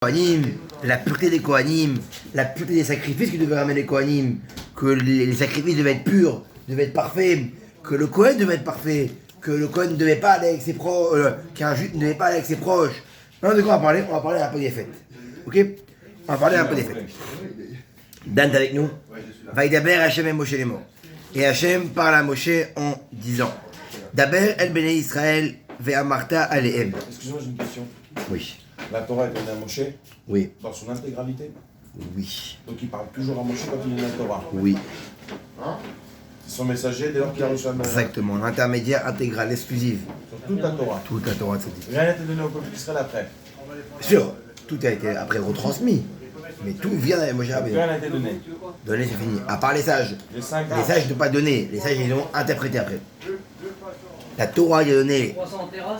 Kohanim, la pureté des Kohanim, la pureté des sacrifices que devaient ramener les Kohanim, que les sacrifices devaient être purs, devaient être parfaits, que le Kohen devait être parfait, que le Kohen ne devait pas aller avec ses proches, qu'un juif ne devait pas aller avec ses proches. Maintenant, de quoi on va parler? On va parler un peu des fêtes. Ok? On va parler un peu des fêtes. Dan, t'es avec nous? Vaïdaber Hachem et Moshe les morts. Et Hachem parle à Moshe en disant Daber el Bnei Israël ve'amarta alehem. Excusez-moi, j'ai une question. Oui. La Torah est donnée à Moshe Oui. dans son intégralité. Oui. Donc il parle toujours à Moshe quand il lit la Torah. Oui. Hein? C'est son messager dès lors qu'il a reçu la Torah. Exactement. L'intermédiaire intégral, exclusive. Sur toute la Torah. Toute la Torah de cette Rien n'a été donné au peuple d'Israël après. Sûr, tout a été après retransmis. Mais tout vient d'Avec Moshe Rabbeinu. Rien n'a été donné. Donner, c'est fini. À part les sages. Les 5 Les sages ne pas donner. Les sages, ils l'ont interprété après. La Torah est donnée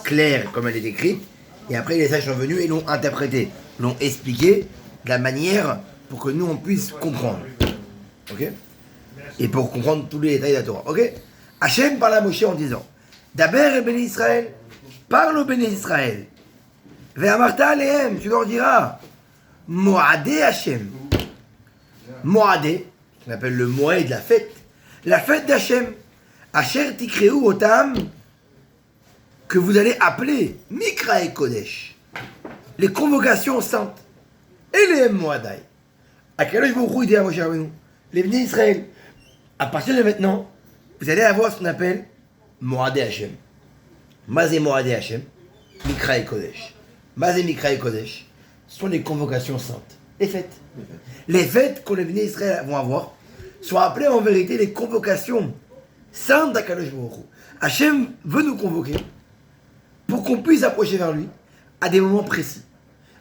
claire comme elle est écrite. Et après, les sages sont venus et l'ont interprété. L'ont expliqué de la manière pour que nous, on puisse comprendre. Ok? Et pour comprendre tous les détails de la Torah. Ok? Hachem parle à Moshe en disant Daber et Béni Israël, parle au Béni Israël. Ve'amarta alehem, tu leur diras Moadé Hachem. Moadé, qu'on appelle le Moed, la fête d'Hachem. Asher tikreu otam, que vous allez appeler Mikra et Kodesh, les convocations saintes, et les Moadai. À quel âge vous dit à Moshe Rabbeinu, les Bnei Israël, à partir de maintenant, vous allez avoir ce qu'on appelle Moadé Hachem. Mazé Moadé Hachem, Mikra et Kodesh. Mazé Mikra et Kodesh, ce sont les convocations saintes, les fêtes. Les fêtes que les Bnei Israël vont avoir sont appelées en vérité les convocations saintes d'Akadosh Baruch Hu. Hachem veut nous convoquer pour qu'on puisse approcher vers lui à des moments précis,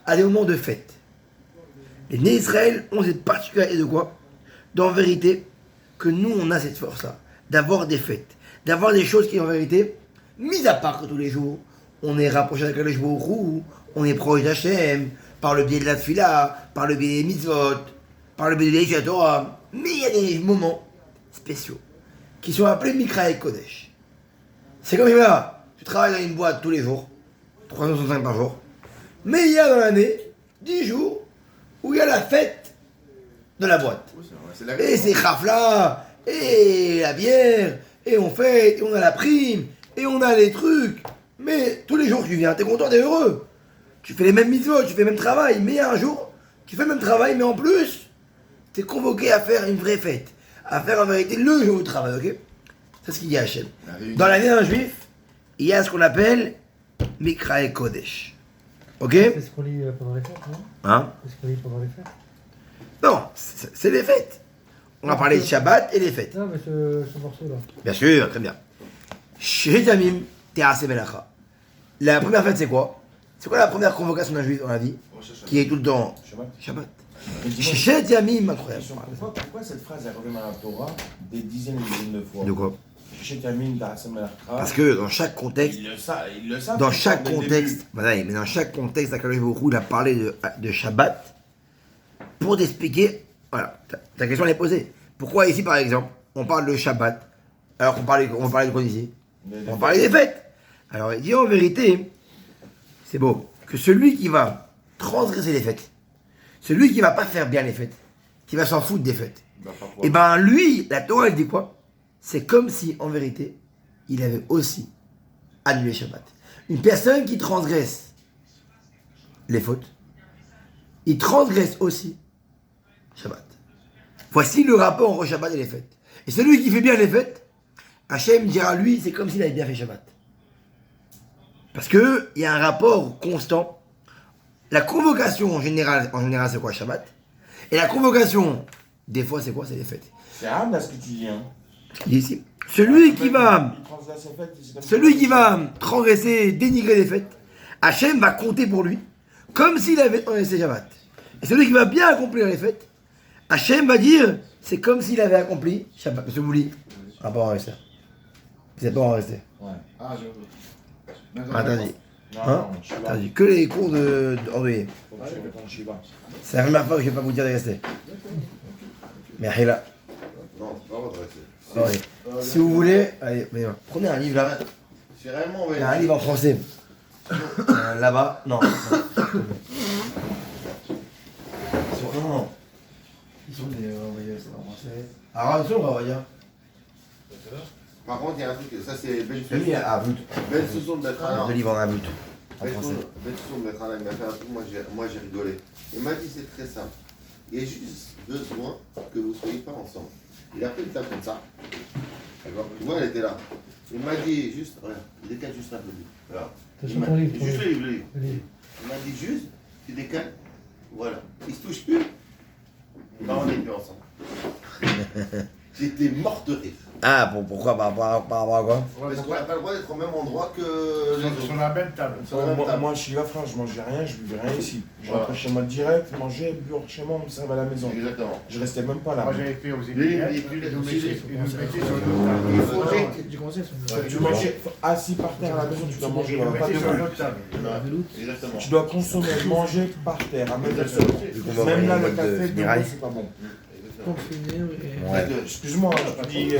à des moments de fête. Les Bnei Israël ont cette particularité de quoi? D'en vérité, que nous on a cette force-là, d'avoir des fêtes, d'avoir des choses qui en vérité, mis à part que tous les jours, on est rapproché d'Akadosh Baruch Hu, on est proche d'Hachem, par le biais de la tfila, par le biais des mitzvot, par le biais de la Torah. Mais il y a des moments spéciaux qui sont appelés Mikra et Kodesh. C'est comme là, tu travailles dans une boîte tous les jours, 365 par jour, mais il y a dans l'année 10 jours où il y a la fête de la boîte. Et c'est Khafla, et la bière, et on fête, et on a la prime, et on a les trucs. Mais tous les jours tu viens, t'es content, t'es heureux. Tu fais les mêmes mitzvot, tu fais le même travail, mais il y a un jour, tu fais le même travail, mais en plus, t'es convoqué à faire une vraie fête, à faire en vérité le jour de travail, ok? C'est ce qu'il dit à Hachem. Dans l'année d'un juif, il y a ce qu'on appelle Mikra et Kodesh. Ok? C'est ce qu'on lit pendant les fêtes, non? Hein? C'est ce qu'on lit pendant les fêtes? Non, c'est les fêtes. On a parlé de Shabbat et les fêtes. Non, mais ce morceau-là. Bien sûr, très bien. Chez Tamim, Terase Melacha. La première fête, c'est quoi? C'est quoi la première convocation d'un juif, on a dit? Qui est tout le temps Shabbat. Chez Yamim, incroyable. Pourquoi cette phrase elle revient dans la Torah des dizaines et des dizaines de fois? De quoi? Parce que dans chaque contexte, ils le savent. dans chaque contexte, voilà, mais dans chaque contexte, Akadosh Baruch Hu, il a parlé de Shabbat pour t'expliquer. Voilà, ta question elle est posée. Pourquoi ici, par exemple, on parle de Shabbat alors qu'on parlait de quoi ici? On parlait des fêtes. Alors il dit en vérité, c'est beau, que celui qui va transgresser les fêtes, celui qui va pas faire bien les fêtes, qui va s'en foutre des fêtes, et ben lui, la Torah elle dit quoi? C'est comme si, en vérité, il avait aussi annulé Shabbat. Une personne qui transgresse les fautes, il transgresse aussi Shabbat. Voici le rapport entre Shabbat et les fêtes. Et celui qui fait bien les fêtes, Hachem dira lui, c'est comme s'il avait bien fait Shabbat. Parce qu'il y a un rapport constant. La convocation en général c'est quoi? Shabbat. Et la convocation, des fois, c'est quoi? C'est les fêtes. C'est rare ce que tu dis, hein. Il dit ici, celui qui va transgresser, dénigrer les fêtes, Hachem va compter pour lui comme s'il avait transgressé Shabbat. Et celui qui va bien accomplir les fêtes, Hachem va dire c'est comme s'il avait accompli Shabbat. Monsieur Bouli, on va pas en rester. Vous n'êtes pas en rester. Ouais. Ah, j'ai Attendez. Non, Hein? non, Shiva. Attendez. Que les cours de André. Faut que tu répondes Shiva. C'est la première fois que je ne vais pas vous dire de rester. Mais Hila. Non, c'est pas votre essai. Si vous voulez, allez, prenez un livre là. C'est réellement, Il y a un livre en français. Là-bas, non. Alors, attention, on va dire. Par contre, il y a un truc, ça c'est Ben Lui, il y a un but. Ben Sousson de Betrana. De livre en un but. En Ben français. Sousson de Betrana, il m'a fait un truc, moi j'ai rigolé. Il m'a dit c'est très simple. Il y a juste besoin que vous ne soyez pas ensemble. Il a pris une table comme ça. D'accord. Tu vois, elle était là. Il m'a dit juste, regarde, il décale juste un peu. Voilà. T'as Il sur m'a ton livre. juste le livre, le livre. Le livre. Il m'a dit juste, tu décales. Voilà. Ils se touchent plus. Bah, on n'est plus ensemble. J'étais mort de rire. Ah, pourquoi par rapport à quoi? Parce qu'on n'a pas le droit d'être au même endroit que les autres. Sur la même table. Sur la même table. Moi, je suis là, frère, je mangeais rien, je buvais rien ici. Je Voilà. rentrais chez moi direct, mangeais, buvais chez moi, on me servait à la maison. Exactement. Je restais même pas là. Moi j'avais fait aux Les- États-Unis, les- ils les- nous mettaient les- sur une autre table. Il faut J'ai commencé sur une autre Tu mangeais assis par terre à la maison, tu dois manger, Ils nous pas mettaient sur une debout. autre table. Exactement. Tu dois consommer, manger par terre, à mettre le sol. Vu qu'on va Même là, envoyer le le mode café, général. c'est pas bon. Ouais. Excuse-moi, je te dis,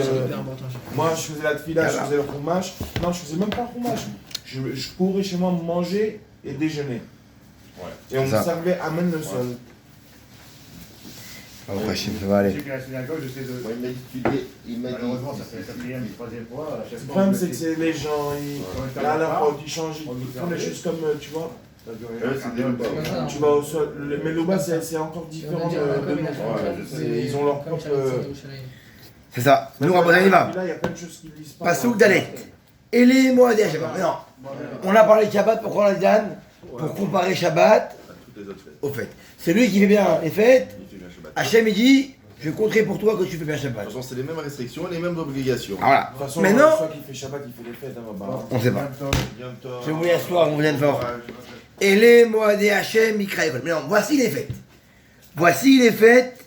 moi je faisais la tefila, je faisais le roumage. Non, je faisais même pas le roumage. Je courais chez moi manger et déjeuner. Et on me Ça. servait, amène le sol. Ah, ouais, ça va aller. Je suis à la synagogue, j'essaie de. Ouais, il m'a dit, il m'a dit. Malheureusement, ça fait la quatrième et troisième fois. Le problème, c'est que c'est les gens, là, là, ils changent, On nous ils font les choses comme, tu vois. c'est des repas. Tu vas au sol, mais le bas, c'est encore différent de nous. Ils ont leur propre. C'est ça. Nous, Rabbanan, il va. Là, il y a plein de choses qu'ils lisent pas. Passouk Dalet. Et les mots à dire Shabbat. Mais non. On a parlé de Shabbat, pourquoi on a dit Dan? Pour comparer Shabbat Toutes les autres fêtes. aux fêtes. C'est lui qui fait bien les fêtes. Il fait bien Shabbat. Hachem, il dit, je compterai pour toi que tu fais bien De Shabbat. toute façon, c'est les mêmes restrictions et les mêmes obligations. Ah, voilà. De toute façon, Maintenant, une fois qu'il fait Shabbat, il fait les fêtes, hein, bah. on sait pas. Yom Tov. Je vous laisse soir, on vous aime fort. Et les Moadé Hachem, Mikraël. Mais non, voici les fêtes. Voici les fêtes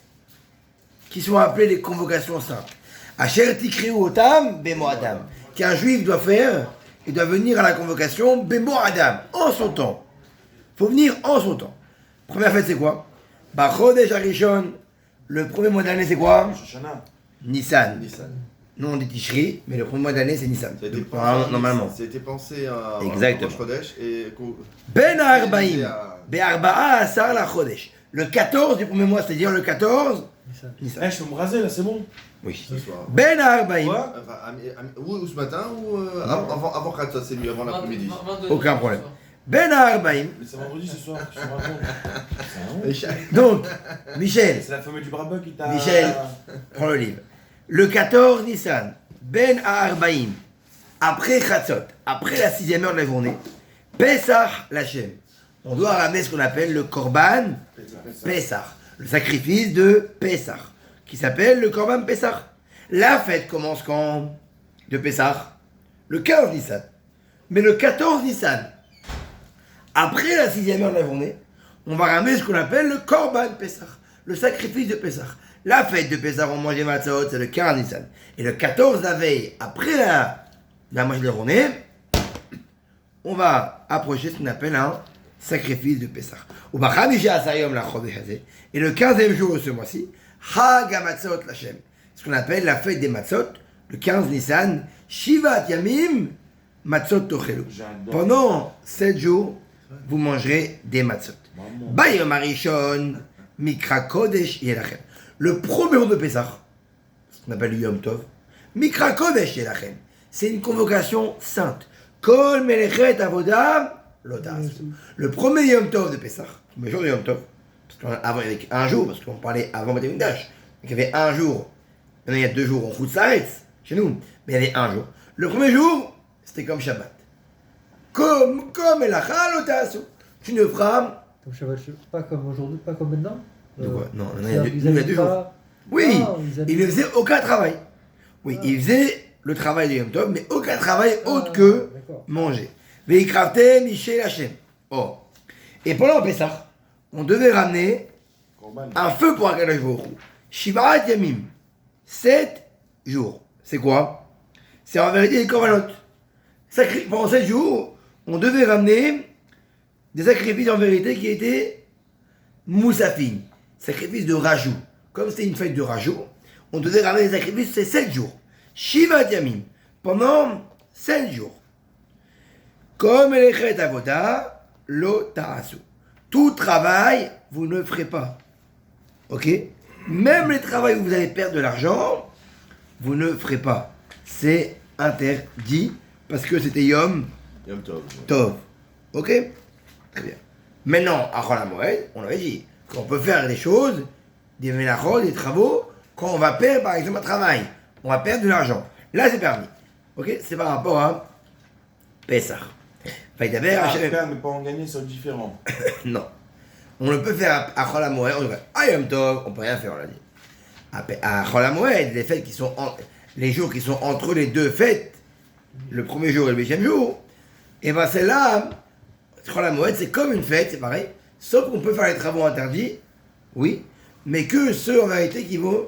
qui sont appelées les convocations saintes. Asher Tikriu Otam, Bemo Adam. Qu'un juif doit faire, il doit venir à la convocation Bemo Adam, en son temps. Il faut venir en son temps. Première fête, c'est quoi? Bachodesh Arishon. Le premier mois d'année, c'est quoi? Shoshana. Nissan. Nissan. Nous, on dit Tishri, mais le premier mois d'année, c'est Nissan. Ça a été Donc, pensé- normalement. Ça a été pensé à Exactement. Rosh Chodesh et Ben Arbaim. Be'arba'a Asar la Chodesh. Le 14 du premier mois, c'est-à-dire le 14 Nissan. Eh, je peux me raser là, c'est bon. Oui. ce soir. Ben Arbaim. Quoi? Enfin, ou ce matin ou avant Khatsat, c'est lui, avant l'après-midi. Aucun problème. Ben Arbaim. Mais c'est vendredi ce soir, je me raconte. Donc, Michel, C'est la fameuse du Brabant qui t'a. Michel. prends le livre. Le 14 Nissan, Ben Arbaim, après Khatzot, après la 6e heure de la journée, Pesach Lachem. On doit ramener ce qu'on appelle le Korban Pesach, le sacrifice de Pesach, qui s'appelle le Korban Pesach. La fête commence quand? De Pesach? Le 15 Nissan. Mais le 14 Nissan, après la 6e heure de la journée, on va ramener ce qu'on appelle le Korban Pesach, le sacrifice de Pesach. La fête de Pesach, on mange les matzot, c'est le 15 Nissan. Et le 14, la veille, après la moitié de la journée, on va approcher ce qu'on appelle un sacrifice de Pesach. Et le 15e jour de ce mois-ci, Hag HaMatzot Lachem, ce qu'on appelle la fête des matzot, le 15 Nissan, Shivat Yamim Matzot Tochelu. J'adore. Pendant 7 jours, vous mangerez des matzot. Bayom Arishon, Mikra Kodesh Yelachem. Le premier jour de Pesach, ce qu'on appelle le Yom Tov, Mikra Kodesh Yelachem. C'est une convocation sainte. Kol Melechet Avoda Lotas. Le premier Yom Tov de Pesach, le premier jour de Yom Tov, parce qu'avant il y avait un jour, parce qu'on parlait avant Beth Amikdash, donc il y avait un jour, maintenant il y a 2 jours en Khoutsaretz, chez nous, mais il y avait un jour. Le premier jour, c'était comme Shabbat. Comme Elacha Lotas. Tu ne feras. Comme Shabbat, pas comme aujourd'hui, pas comme maintenant. De quoi? Non, il y a C'est-à-dire, deux- il y a 2 jours. Oui, il ne faisait aucun travail. Oui, il faisait le travail de Yom Tov, mais aucun travail autre que manger. Veikravte Michel Hachem. Oh. Et pendant le Pessah, on devait ramener Korban. un feu pour Akadosh Baruch Hu. Shivarat Yamim. 7 jours. C'est quoi? C'est en vérité les korbanot. Pendant 7 jours, on devait ramener des sacrifices en vérité qui étaient moussafines. Sacrifices de rajout. Comme c'était une fête de rajout, on devait ramener des sacrifices ces 7 jours. Shivat Yamim. Pendant 7 jours. Comme Elechet Avoda, lo ta'asu. Tout travail, vous ne ferez pas. Ok? Même les travaux où vous allez perdre de l'argent, vous ne ferez pas. C'est interdit parce que c'était Yom Yom Tov. Tov. Ok? Très bien. Maintenant, à Chol HaMoed, on avait dit qu'on peut faire des choses, des ménachos, des travaux, quand on va perdre par exemple un travail. On va perdre de l'argent. Là, c'est permis. Ok? C'est par rapport à Pessah. Perdre, ne pas en gagner, c'est différent. Non. On le peut faire à Chol HaMoed, on dit à Yom Tov, on peut rien faire, on l'a dit. À Chol HaMoed, les fêtes qui sont les jours qui sont entre les deux fêtes, le premier jour et le deuxième jour, et bien celle-là, Chol HaMoed, c'est comme une fête, c'est pareil, sauf qu'on peut faire les travaux interdits, oui, mais que ceux en vérité qui vont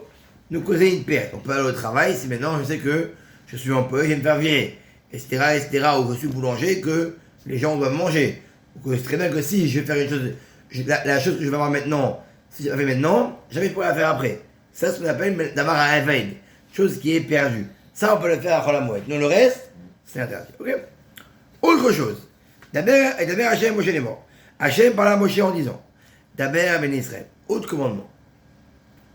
nous causer une perte. On peut aller au travail si maintenant je sais que je suis employé, je vais me faire virer, etc., ou je suis boulanger, que les gens doivent manger. Ou que c'est très bien que si je vais faire une chose, la chose que je vais avoir maintenant, si je la fais maintenant, jamais pour la faire après. Ça, c'est ce qu'on appelle d'avoir un eved, chose qui est perdue. Ça, on peut le faire à Chol HaMoed. Non, le reste, c'est interdit. Ok? Autre chose. D'abord, Hachem Moshe est mort. Hachem parla à Moshe en disant, d'abord Ben Israël. Autre commandement.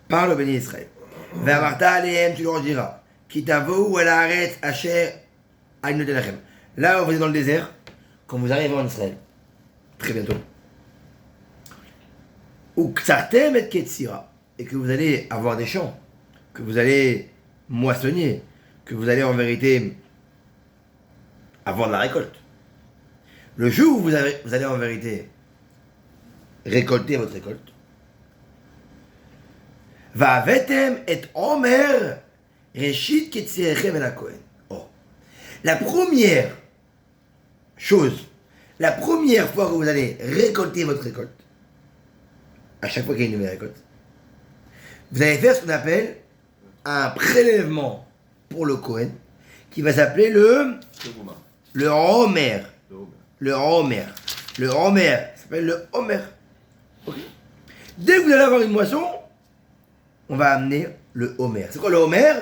Parle au Ben Israël. Ve'amarta alehem, tu leur diras, qui t'avoue à la arrête Asher Aïnotelachem. Là, vous êtes dans le désert, quand vous arrivez en Israël, très bientôt. Ou Ksartem et Ketsira. Et que vous allez avoir des champs, que vous allez moissonner, que vous allez en vérité avoir de la récolte. Le jour où vous allez en vérité récolter votre récolte, va vetem et omer reshit ketsirechem el hakohen. Or, la première chose, la première fois que vous allez récolter votre récolte, à chaque fois qu'il y a une nouvelle récolte, vous allez faire ce qu'on appelle un prélèvement pour le Kohen, qui va s'appeler le Homer. Le Homer. Le Homer. Ça s'appelle le Homer. Okay. Dès que vous allez avoir une moisson, on va amener le Homer. C'est quoi le Homer?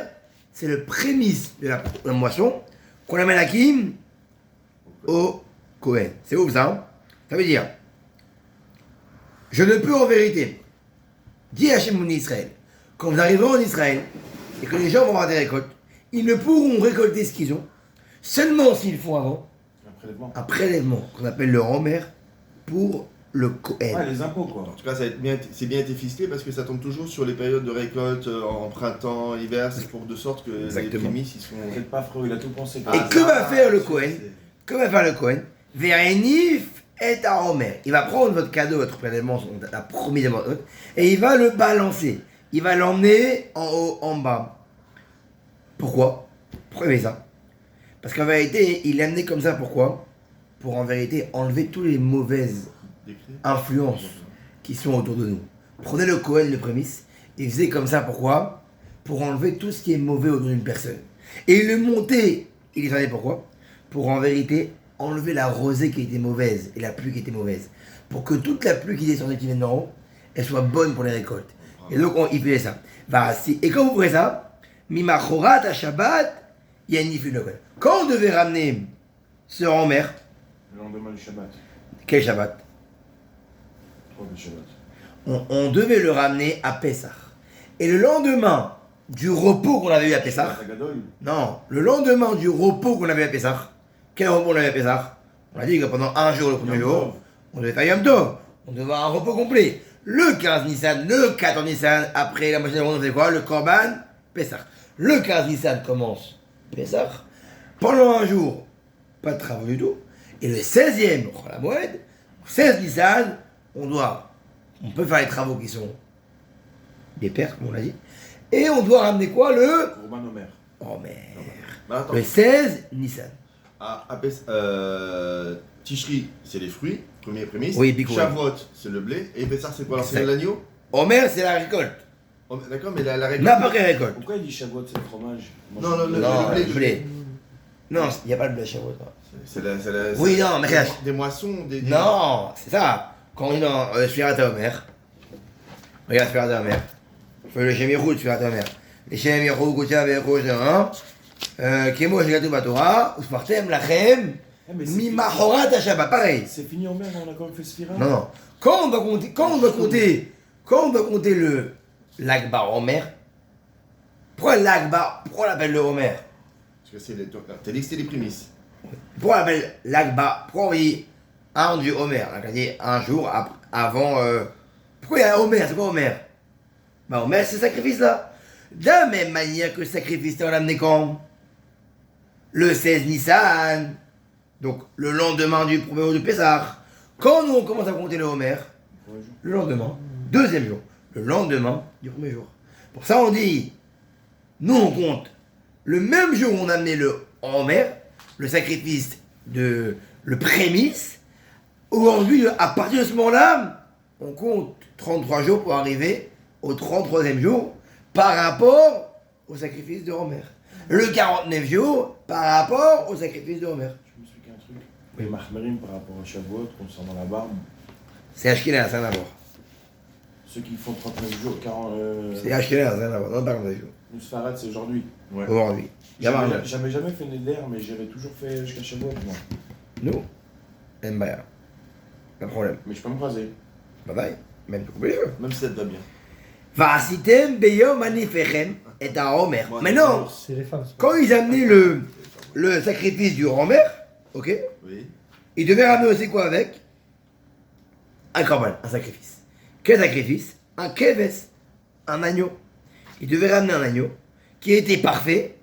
C'est le prémisse de la moisson qu'on amène à qui? Au Kohen. C'est ouf ça, hein? Ça veut dire, je ne peux en vérité, dit Hachem mon Israël, quand vous arriverez en Israël et que les gens vont avoir des récoltes, ils ne pourront récolter ce qu'ils ont seulement s'ils font avant un prélèvement qu'on appelle le Homer pour le Kohen. Ouais, les impôts quoi. En tout cas, c'est bien été ficelé parce que ça tombe toujours sur les périodes de récolte en printemps, hiver, c'est pour de sorte que Exactement. les prémices ils sont. Vous n'êtes pas frérot, il a tout pensé. Et que va faire le Kohen? Que va faire le Kohen? Verenif et à Homer. Il va prendre votre cadeau, votre prélèvement, la promise de votre, et il va le balancer. Il va l'emmener en haut, en bas. Pourquoi? Pourquoi il fait ça? Parce qu'en vérité, il l'a amené comme ça, pourquoi? Pour en vérité enlever toutes les mauvaises influences qui sont autour de nous. Prenez le Kohen, le prémisse, et faisait comme ça, pourquoi? Pour enlever tout ce qui est mauvais autour d'une personne. Et il le montait, il les savait pourquoi? Pour en vérité enlever la rosée qui était mauvaise et la pluie qui était mauvaise. Pour que toute la pluie qui descendait, qui vient d'en haut, elle soit bonne pour les récoltes. Et donc, il faisait ça. Et quand vous ferez ça, Mimachorat à Shabbat, Yannifu le Kohen. Quand on devait ramener ce Homer, Le lendemain du Shabbat. quel Shabbat? Le Shabbat. On devait le ramener à Pessah. Et le lendemain du repos qu'on avait eu à Pessah, non, le lendemain du repos qu'on avait à Pessah, quel repos on avait à Pessah? On a dit que pendant un jour, le premier jour, on devait faire Yom Tov. On devait avoir un repos complet. Le 15 Nissan, le 14 Nissan, après la moitié de la on faisait quoi? Le Korban, Pessah. Le 15 Nissan commence Pessah. Pendant un jour, pas de travaux du tout. Et le 16e, Chol HaMoed, 16 Nissan, on peut faire les travaux qui sont des pertes, comme on l'a dit. Et on doit ramener quoi? Le Corban Omer. Homer. Bah, attends. Le 16 Nissan. Tishri, c'est les fruits, premier prémisse. Oui, Biko. Shavuot, c'est le blé. Et Pessah, c'est quoi? Alors, c'est l'agneau? Homer, c'est la récolte. Oh, d'accord, mais la récolte. N'importe quelle récolte. Pourquoi il dit Shavuot, c'est le fromage? Non, non, Non, le le blé. Non, il n'y a pas le blé chez vous. C'est Oui, non, mais regarde. des moissons, des. Non, c'est ça. Quand on est dans Sfirat Homer, regarde Sfirat Homer. Fais le Shemirut Sfirat Homer. Les Shemirut, Koutia, Berkouch, Kemo, Shigatu Batora, Uspartem, Lachem, Mimachorat Shabbat. Pareil. C'est fini Omer, on a quand même fait Sphira. Non, non. Quand on doit compter le l'Akbar Omer. Pourquoi l'Akbar? Pourquoi on l'appelle le Omer? Parce que c'est les. T'as dit que c'était les prémices. Pourquoi on l'appelle l'Akbar? Pourquoi on dit un du Omer? On a dit un jour avant. Pourquoi il y a un Omer? C'est quoi Omer? Bah, Omer, c'est ce sacrifice-là. De la même manière que le sacrifice, on l'a amené quand? Le 16 Nissan. Donc, le lendemain du premier jour du Pessah. Quand nous, on commence à compter le Homer, le lendemain, deuxième jour, le lendemain du premier jour. Pour ça, on dit, nous, on compte le même jour où on a amené le Homer, le sacrifice de le prémisse. Aujourd'hui, à partir de ce moment-là, on compte 33 jours pour arriver au 33e jour par rapport au sacrifice de Homer. Le 49 jours par rapport au sacrifice de Homer. Je me suis dit un truc. Les Mahmerim par rapport à Shavuot, concernant la barbe, C'est Ashkenaz, rien à voir. ceux qui font 39 jours, 40. C'est Ashkenaz, rien à voir. Non, pas comme ça. Nous, Sfarad, c'est aujourd'hui. Ouais. Aujourd'hui. Gamin, J'avais jamais fait Neder, mais j'avais toujours fait jusqu'à Shavuot, moi. nous, Mbaya. Pas de problème. Mais je peux me raser, Bye bye. Même tu coupes les cheveux. Même si ça te va bien. Vasitem beyom anifechem et à Homer. Moi, Maintenant, C'est les femmes. c'est pas- quand ils amenaient le sacrifice du Homer, ok, Oui. ils devaient ramener aussi quoi avec? Un korban, un sacrifice. Quel sacrifice? Un keves, un agneau. Ils devaient ramener un agneau qui était parfait,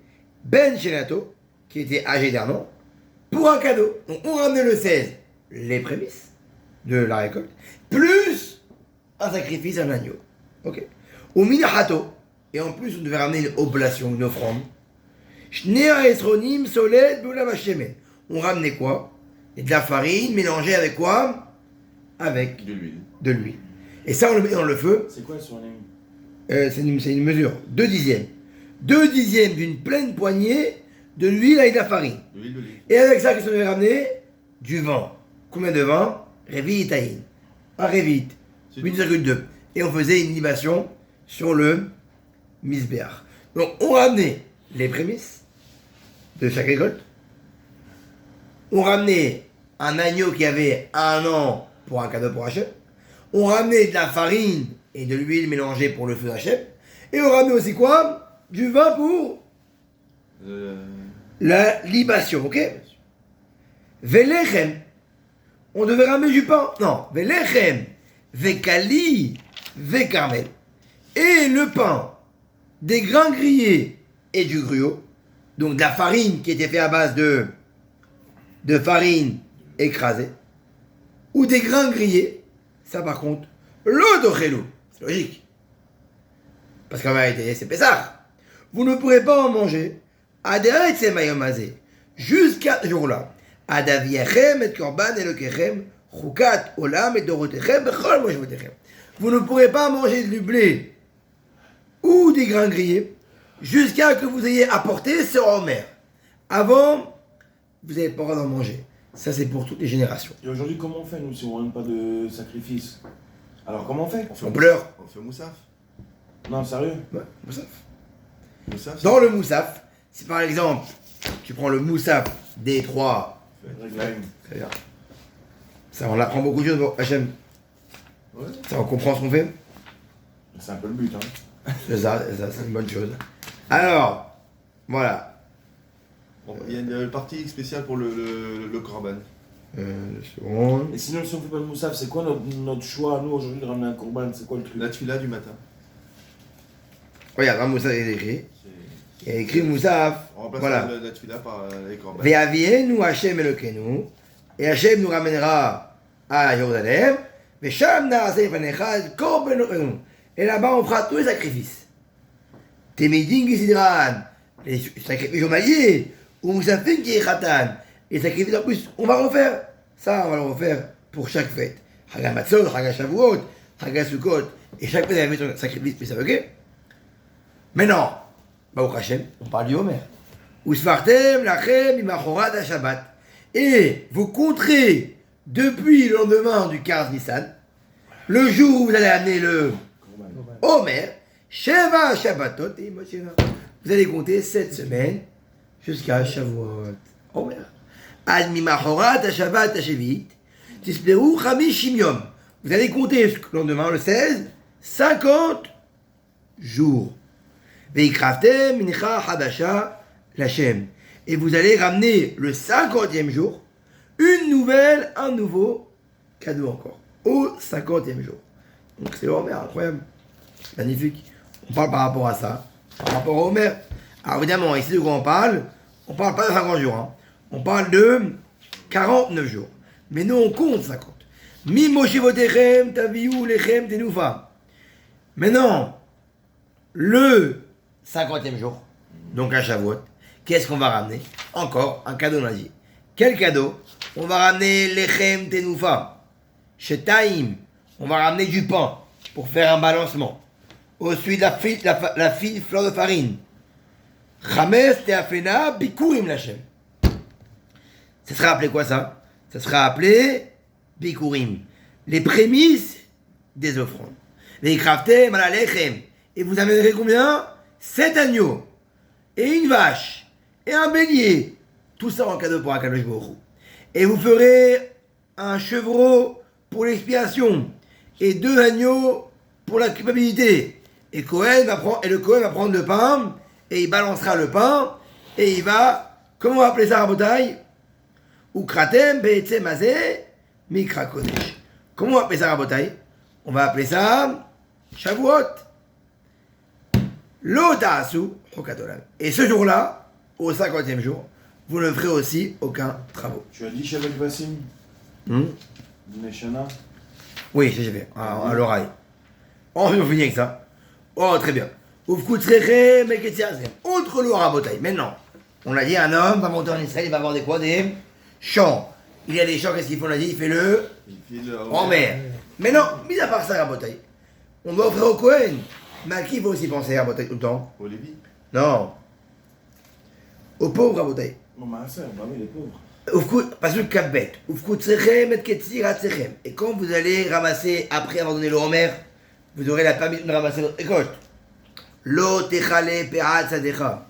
ben shenato, qui était âgé d'un an, pour un cadeau. Donc on ramenait le 16, les prémices de la récolte, plus un sacrifice, un agneau. Ok. Au minahato, et en plus on devait ramener une oblation, une offrande. Shnei esronim soled b'olam hashemen. On ramenait quoi? Et de la farine mélangée avec quoi? Avec De l'huile. de l'huile. Et ça, on le met dans le feu. c'est quoi son nom? C'est une mesure. 2 dixièmes. 2 dixièmes d'une pleine poignée de l'huile avec de la farine. De l'huile d'olive. Et avec ça, qu'est-ce qu'on devait ramener? Du vin. Combien de vin? Révit taïn. Un révit. C'est 8,2. Et on faisait une libation sur le misbéach. Donc, on ramenait les prémices de chaque récolte. On ramenait un agneau qui avait 1 an pour un cadeau pour Hachem. On ramenait de la farine et de l'huile mélangée pour le feu d'Hachem. Et on ramenait aussi quoi? Du vin pour la libation, ok? Velechem. On devait ramener du pain. Non, velechem. Vekali. Vekarmel. Et le pain, des grains grillés et du gruau. Donc de la farine qui était faite à base de farine écrasée. Ou des grains grillés. Ça par contre, l'odochelou. C'est logique. Parce qu'en vérité, c'est Pessah. Vous ne pourrez pas en manger. Aderet mayomazé. Jusqu'à ce jour-là. Adaviachem et korban elokechem. Chukat olam et dorotechem. Bechol moshvotechem. Vous ne pourrez pas manger du blé ou des grains grillés jusqu'à ce que vous ayez apporté ce Homer. Avant, vous n'avez pas le droit d'en manger. Ça, c'est pour toutes les générations. Et aujourd'hui, comment on fait, nous, si on n'a pas de sacrifice? Alors, comment on fait? On pleure. On fait moussaf. Non, sérieux? Ouais, moussaf. Moussaf. Dans le moussaf, si par exemple, tu prends le moussaf des 3, Réglaim. très bien. Ça, on apprend beaucoup de choses, Hachem. Ouais. Ça, on comprend ce qu'on fait. C'est un peu le but, hein. C'est ça, c'est une bonne chose. Alors, voilà. Bon, il y a une partie spéciale pour le korban. Seconde. Et sinon, si on fait pas de moussaf, c'est quoi notre choix, nous, aujourd'hui, de ramener un korban? C'est quoi le truc? La tefila du matin. Regarde, un moussaf, il est écrit. C'est- Il y a écrit moussaf. On remplace Voilà. la tefila par les korban. Ve'avienu Hachem Elokeinu. Et Hachem nous ramènera à Jérusalem. Ve'sham na'aseh fanecha et korban Elokeinu. Et là-bas, on fera tous les sacrifices. Temidin Gisidran. Les sacrifices journaliers. Ou Moussafin qui est Khatan. Les sacrifices en plus, on va refaire. Ça, on va le refaire pour chaque fête. Chaga Matzot, Chaga Shavuot, Chaga Sukkot. Et chaque fête, elle va mettre un sacrifice spécial, ok? Maintenant, Baruch Hashem, on parle du Homer. Usfartem lachem imachorat Shabbat. Et vous compterez depuis le lendemain du 15 Nissan, le jour où vous allez amener le Homer, Sheva Shabbatot et Mosheva. Vous allez compter 7 semaines jusqu'à Shavuot. Homer. Ad mimachorat Shabbat Shevit, Tisperu Chamishim Yom. Vous allez compter le lendemain, le 16, 50 jours. Veikraftem mincha hadasha lachem. Et vous allez ramener le 50e jour un nouveau cadeau encore. Au 50e jour. Donc c'est Homer, incroyable. Magnifique. On parle par rapport à ça. Par rapport à Homer. Alors évidemment, ici de quoi on parle pas de 50 jours. Hein. On parle de 49 jours. Mais nous on compte 50. Mi moshivotechem taviu lechem tenufa. Maintenant, le 50e jour, donc à Shavuot, qu'est-ce qu'on va ramener? Encore un cadeau nazi. Quel cadeau? On va ramener lechem tenufa. Shetaim. On va ramener du pain pour faire un balancement. Ensuite, la fine fleur de farine. Chames teafena bikurim lachem. Ça sera appelé quoi ça? Ça sera appelé bikurim. Les prémices des offrandes. Les kraftem ala lechem. Et vous amènerez combien? 7 agneaux. Et une vache. Et un bélier. Tout ça en cadeau pour Akadosh Baruch Hu. Et vous ferez un chevreau pour l'expiation. Et 2 agneaux pour la culpabilité. Et le Kohen va prendre le pain. Et il balancera le pain. Et il va, comment on va appeler ça, Rabotai? Ukratem be'etzem hazeh mikra kodesh. Comment on va appeler ça, Rabotai? On va appeler ça Shavuot. Lo ta'asu chokat olam. Et ce jour-là, au 50e jour, vous ne ferez aussi aucun travaux. Tu as dit Shabbat Vassim Neshana. Oui, j'ai fait, à l'oreille. On finit avec ça. Oh, très bien. Ufkutrechem eketziazem. Autre loi Rabotai. Maintenant, on l'a dit, un homme va monter en Israël, il va avoir des quoi? Des champs. Il y a des champs, qu'est-ce qu'il faut? On l'a dit, il fait le en mer. Maintenant, mis à part ça, Rabotai, on va offrir au Kohen. Mais à qui il faut aussi penser, Rabotai, tout le temps? Au Lévi. Non. Aux pauvres, Rabotai. Mon master, bah oui, les pauvres. Parce que Kabet. Ufkutrechem et ketziratzechem. Et quand vous allez ramasser, après avoir donné le Homer, vous aurez la permission de ramasser votre récolte. Lo techale pe'at sadecha.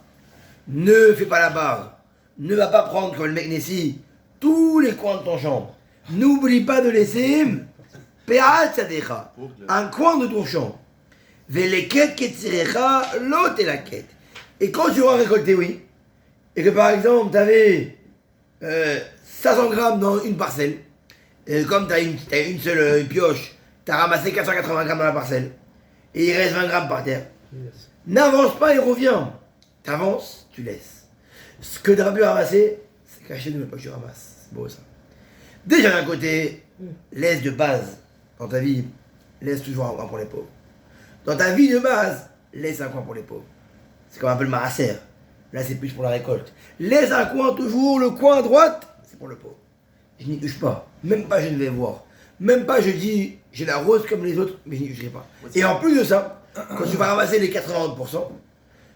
Ne fais pas la barre. Ne va pas prendre comme le mec Nessi tous les coins de ton champ. N'oublie pas de laisser pe'at sadecha, un coin de ton champ. Veleket ketzirecha lo telaket. Et quand tu auras récolté, oui, et que par exemple tu avais 500 grammes dans une parcelle, et comme tu as une pioche, tu as ramassé 480 grammes dans la parcelle, et il reste 20 grammes par terre. Yes. N'avance pas et reviens. T'avances, tu laisses. Ce que tu n'as pas pu ramasser, c'est caché de même pas que tu ramasses. C'est beau ça. Déjà d'un côté, laisse de base dans ta vie, laisse toujours un coin pour les pauvres. Dans ta vie de base, laisse un coin pour les pauvres. C'est comme un peu le marasser. Là, c'est plus pour la récolte. Laisse un coin toujours, le coin à droite, c'est pour le pauvre. Je n'y touche pas. Même pas je ne vais voir. Même pas je dis, j'ai la rose comme les autres, mais je n'y toucherai pas. Et en plus de ça, quand tu vas ramasser les 80%,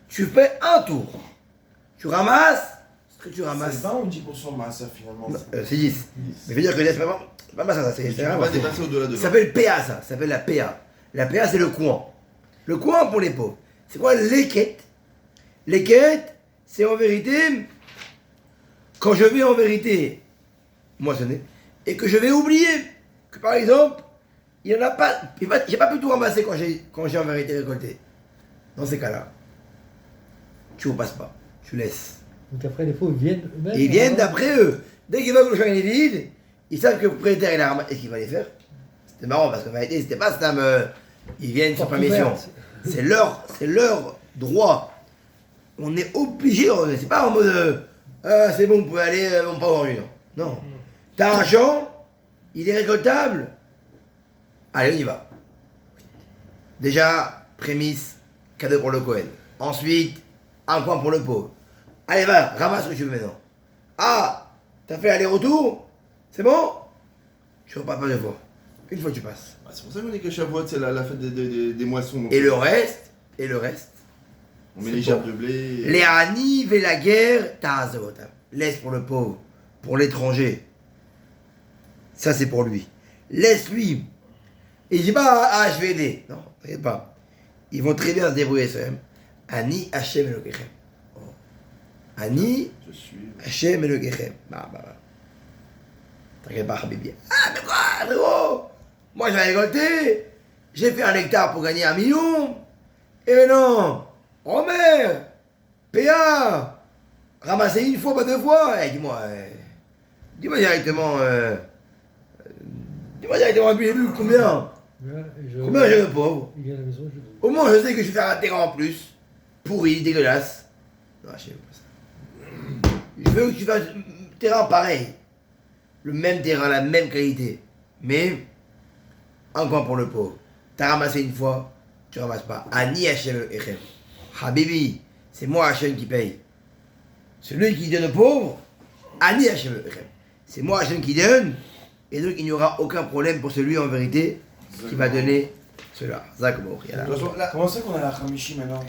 tu fais un tour. Tu ramasses ce que tu ramasses. C'est 20 ou 10% master finalement? C'est 10. Mais je veux dire que laisse pas. C'est pas mal ça, c'est Tu ne peux pas dépasser au-delà de ça 20. s'appelle PA, ça s'appelle la PA. La PA, c'est le coin. Le coin pour les pauvres. C'est quoi les quêtes? Les quêtes, c'est en vérité, quand je vais en vérité moissonner, et que je vais oublier que par exemple, il n'y en a pas, j'ai pas pu tout ramasser quand j'ai en vérité récolté. Dans ces cas-là, tu ne repasses pas, tu laisses. Donc après, les pauvres viennent eux-mêmes. Et ils viennent d'après eux. Dès qu'ils voient que le champ est vide, ils savent que le propriétaire il a ramassé. Qu'est-ce qu'il va les faire? C'était marrant parce qu'en vérité, c'était pas ils viennent sur permission. C'est leur droit. On est obligé, c'est pas en mode c'est bon, vous pouvez aller, on peut avoir une. Non. T'as un champ, il est récoltable. Allez, on y va. Déjà, prémisse, cadeau pour le Kohen. Ensuite, un coin pour le pauvre. Allez, va, ramasse ce que tu veux maintenant. Ah, t'as fait aller-retour? C'est bon? Tu repars pas deux fois. Une fois tu passes. Ah, c'est pour ça qu'on dit que Shavuot, c'est la fête des moissons. Et le reste, on met c'est les bon. gerbes de blé. Les Ani et la guerre, Ta'azotam. Laisse pour le pauvre, pour l'étranger. Ça c'est pour lui. Laisse-lui. Et il dit pas, je vais aider. Non, t'inquiète pas. Ils vont très bien se débrouiller seuls. Ani Hashem Elokechem. Ani Je suis. Hashem Elokechem. Bah. T'inquiète pas, Habibi. Ah, mais quoi, frérot? Moi j'ai récolté. J'ai fait un hectare pour gagner 1 million. Eh non, Romer, PA, ramassez une fois, pas deux fois. Dis-moi directement, depuis le début, combien Combien j'ai de pauvres Il vient à la maison, je Au moins, je sais que je vais faire un terrain en plus, pourri, dégueulasse. Non, je sais pas ça. Je veux que tu fasses un terrain pareil. Le même terrain, la même qualité. Mais, un coin pour le pauvre. T'as ramassé une fois, tu ramasses pas. Ani Hachem Echem. Habibi, c'est moi Hachem qui paye. Celui qui donne aux pauvres, Ani Hachem Echem. C'est moi Hachem qui donne, et donc il n'y aura aucun problème pour celui en vérité qui va donner cela. Zach Baruch. Comment c'est qu'on a la Khamishi maintenant?